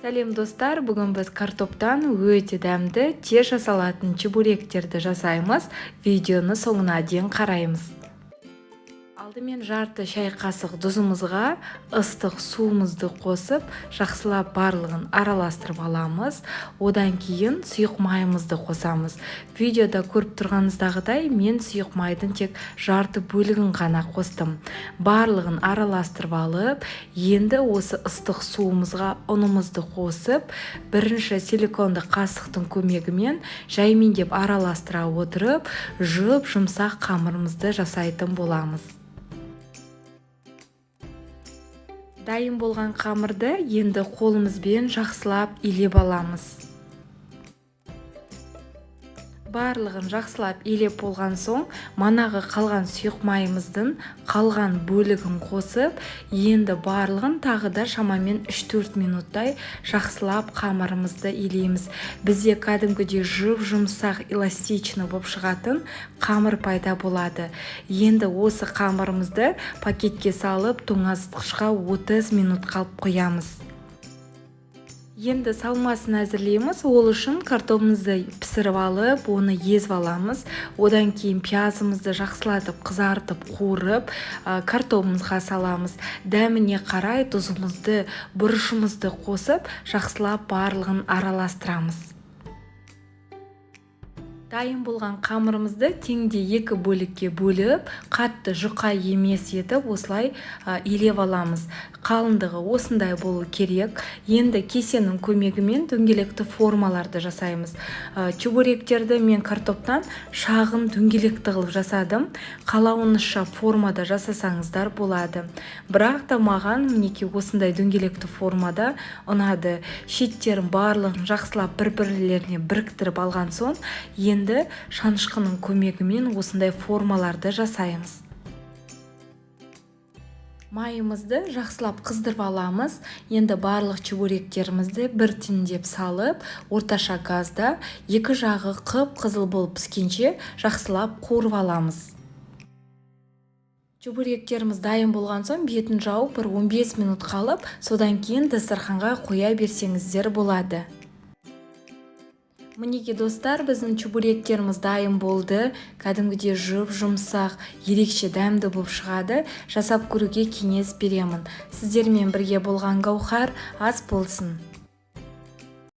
Сәлем достар, бүгін біз картоптан өте дәмді тез жасалатын чебуректерді жасаймыз. Видеоны соңына дейін қараймыз. Алдымен жарты шай қасық тұзымызға ыстық суымызды қосып, жақсылап барлығын араластырып аламыз. Одан кейін сұйық майымызды қосамыз. Видеода көріп тұрғаныңыздағыдай мен сұйық майдың тек жарты бөлігін ғана қостым. Барлығын араластырып алып, енді осы ыстық суымызға ұнымызды қосып, бірінші силиконды қасықтың көмегімен жаймендеп араластыра отырып, жұмсақ қамырымызды жасайтын боламыз. Дайын болған қамырды енді қолымызбен жақсылап илеп аламыз. Барлығын жақсылап илеп болған соң, манағы қалған сұйық майымыздың қалған бөлігін қосып, енді барлығын тағы да шамамен 3-4 минуттай жақсылап қамырымызды илейміз. Бізде кәдімгідей жұмсақ эластичный болып шығатын қамыр пайда болады. Енді осы қамырымызды пакетке салып, тоңазытқышқа 30 минут қалып қоямыз. Енді салмасын әзірлейміз. Ол үшін картопымызды пісіріп алып, оны езіп аламыз. Одан кейін пиязымызды жақсылатып, қызартып, қуырып, картопымызға саламыз. Дәміне қарай тұзымызды, бұрышымызды қосып, жақсылап барлығын араластырамыз. Дайын болған қамырымызды теңде 2 бөлікке бөліп, қатты жұқа емес етіп, осылай илеп аламыз. Қалыңдығы осындай болу керек. Енді кесенің көмегімен дөңгелекті формаларды жасаймыз. Чебуректерді мен картоптан шағын дөңгелекті қылып жасадым. Қалауыңызша формада жасасаңыздар болады. Бірақ та маған мінекей осындай дөңгелекті формада ұнады. Шеттерін барлығын жақсылап бір-бірлеріне біріктіріп алған соң, енді шанышқының көмегімен осындай формаларды жасаймыз. Майымызды жақсылап қыздырып аламыз. Енді барлық чебуректерімізді біртіндеп салып, орташа газда 2 жағы қып-қызыл болып піскенше жақсылап қуырып аламыз. Чебуректеріміз дайын болған соң бетін жауып 15 минут қалып, содан кейін дастарханға қоя берсеңіздер болады. Мінеке достар, біздің чебуректеріміз дайын болды. Кәдімгідей жұмсақ, ерекше дәмді болып шығады. Жасап көруге кеңес беремін. Сіздермен бірге болған Гаухар ас болсын.